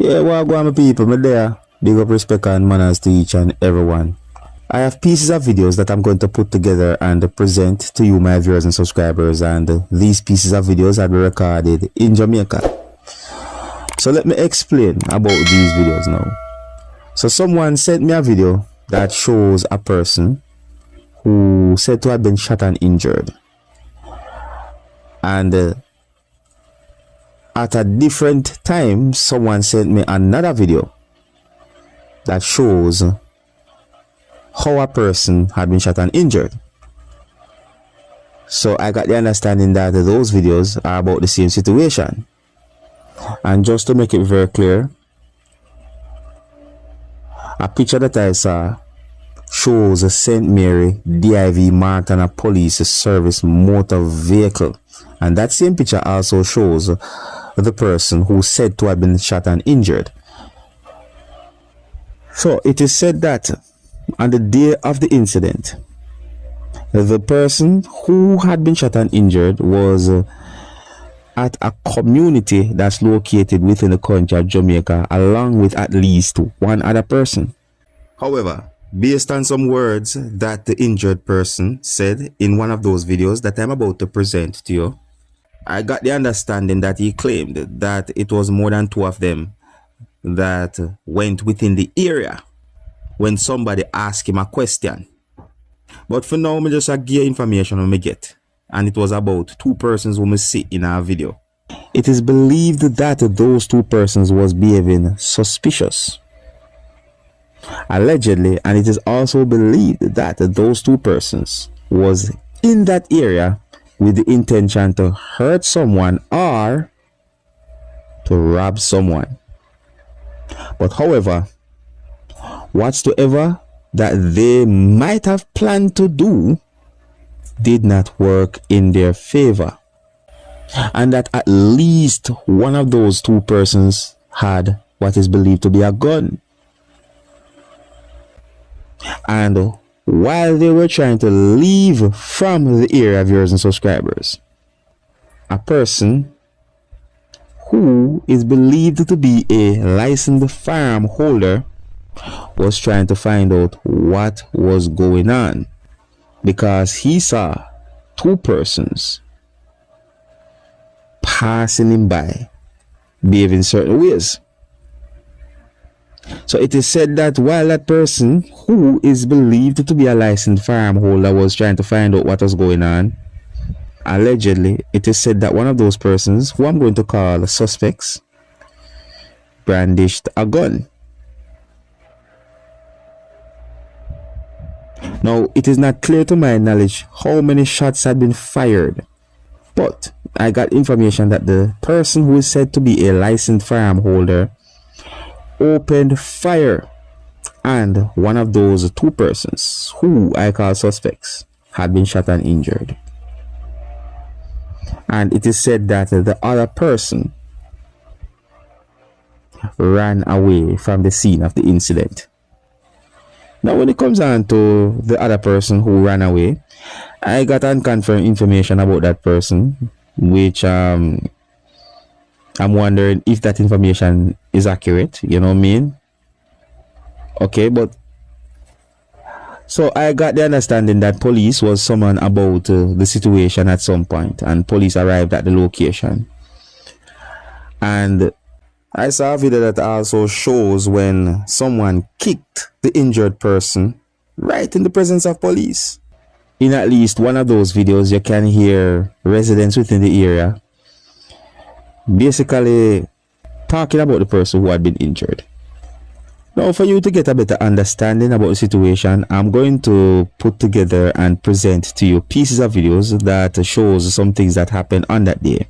Yeah, well, go on, my people, me there. Big up, respect, and manners to each and everyone. I have pieces of videos that I'm going to put together and present to you, my viewers and subscribers, and these pieces of videos have been recorded in Jamaica. So let me explain about these videos now. So someone sent me a video that shows a person who said to have been shot and injured. And at a different time, someone sent me another video that shows how a person had been shot and injured. So I got the understanding that those videos are about the same situation. And just to make it very clear, a picture that I saw shows a St. Mary DIV marked on a police service motor vehicle. And that same picture also shows the person who said to have been shot and injured. So it is said that on the day of the incident, the person who had been shot and injured was at a community that's located within the country of Jamaica, along with at least one other person. However, based on some words that the injured person said in one of those videos that I'm about to present to you, I got the understanding that he claimed that it was more than two of them that went within the area when somebody asked him a question. But for now, I just give information I get, and it was about two persons who we see in our video. It is believed that those two persons was behaving suspicious, allegedly, and it is also believed that those two persons was in that area with the intention to hurt someone or to rob someone. But however, whatsoever that they might have planned to do did not work in their favor, and that at least one of those two persons had what is believed to be a gun. And while they were trying to leave from the area, viewers and subscribers, a person who is believed to be a licensed firearm holder was trying to find out what was going on, because he saw two persons passing him by behaving certain ways. So it is said that while that person who is believed to be a licensed firearm holder was trying to find out what was going on, allegedly, it is said that one of those persons, who I'm going to call suspects, brandished a gun. Now, it is not clear to my knowledge how many shots had been fired, but I got information that the person who is said to be a licensed firearm holder opened fire, and one of those two persons, who I call suspects, had been shot and injured. And it is said that the other person ran away from the scene of the incident. Now, when it comes on to the other person who ran away, I got unconfirmed information about that person, which I'm wondering if that information is accurate, you know what I mean? Okay, but so I got the understanding that police was summoned about the situation at some point, and police arrived at the location. And I saw a video that also shows when someone kicked the injured person right in the presence of police. In at least one of those videos, you can hear residents within the area basically talking about the person who had been injured. Now, for you to get a better understanding about the situation, I'm going to put together and present to you pieces of videos that shows some things that happened on that day,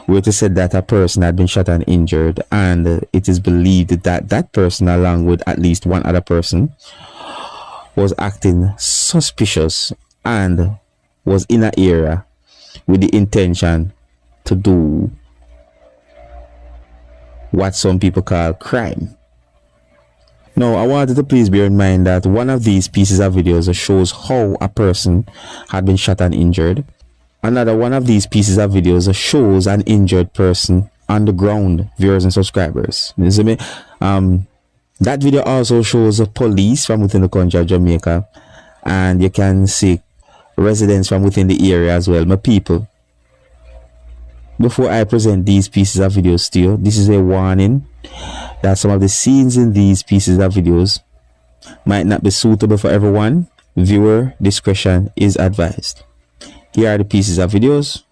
where it is said that a person had been shot and injured, and it is believed that that person, along with at least one other person, was acting suspicious and was in an area with the intention to do what some people call crime. Now, I wanted to please bear in mind that one of these pieces of videos shows how a person had been shot and injured. Another one of these pieces of videos shows an injured person underground viewers and subscribers. You see me? That video also shows the police from within the country of Jamaica, and you can see residents from within the area as well. My people, before I present these pieces of videos to you, this is a warning that some of the scenes in these pieces of videos might not be suitable for everyone. Viewer discretion is advised. Here are the pieces of videos.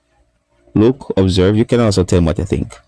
Look, observe. You can also tell me what you think.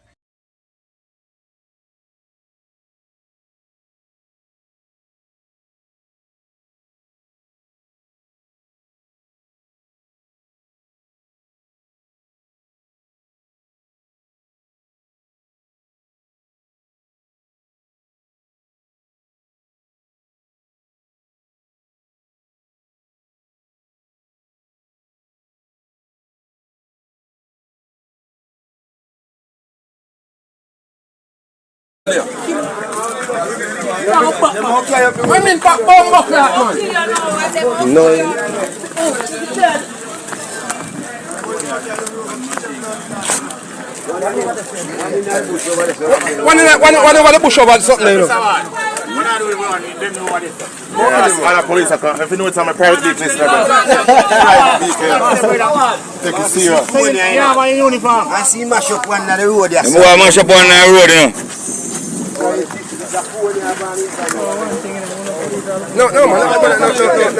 Women pop bomb up that man. No. One over the bush over something, you know. All the police are coming. If you know it's on my private business, take it serious. Yeah, my uniform. I see mash up one on the road. You want mash up on the road, you know? No, man, no,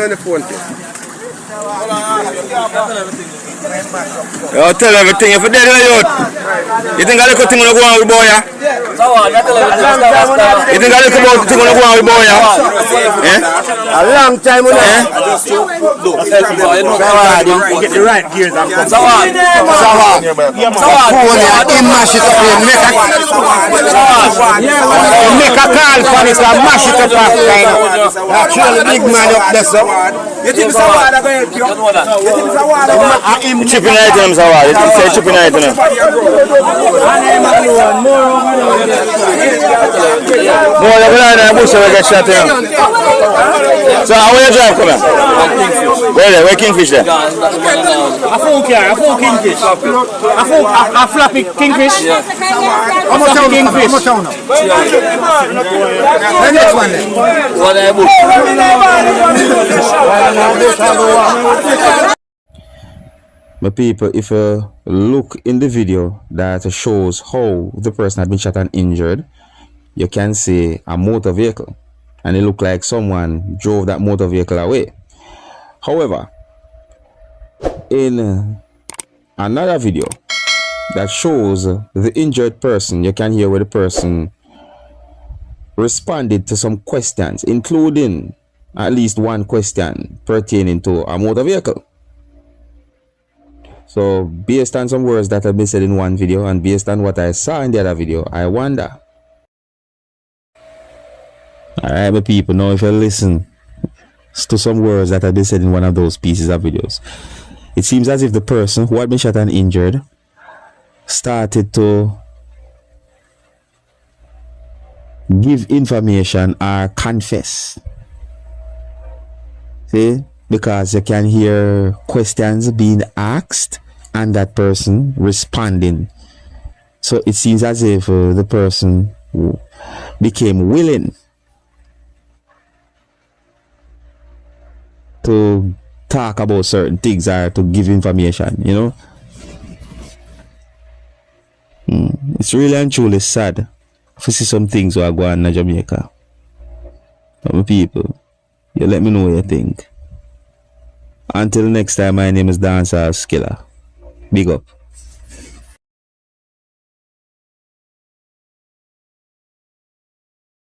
the phone. You tell everything. If you're dead, you think I look at thing on the ground with boy, yeah? You think I look about thing on the ground with boy, yeah? A long time on that. Get the right gears and come. Phone and mash it up and make a call for it and mash it up after. Actually, big man up there, so. You think it's a water going to help you? You think it's a water? Chipping item, Zawad. You say chipping item. More than bush will get shot in. So how will you drive come here? Where Kingfish there? A full car, a full kingfish. A flappy kingfish. How much kingfish? The next one then. My people, if you look in the video that shows how the person had been shot and injured, you can see a motor vehicle, and it looked like someone drove that motor vehicle away. However, in another video that shows the injured person, you can hear where the person responded to some questions, including at least one question pertaining to a motor vehicle. So based on some words that have been said in one video and based on what I saw in the other video, I wonder. Alright, my people, now if you listen to some words that have been said in one of those pieces of videos, it seems as if the person who had been shot and injured started to give information or confess. See? Because you can hear questions being asked and that person responding. So it seems as if the person became willing to talk about certain things or to give information, you know. It's really and truly sad to see some things that are going on in Jamaica. But my people, you let me know what you think. Until next time, my name is Dancehall Skilla. Big up.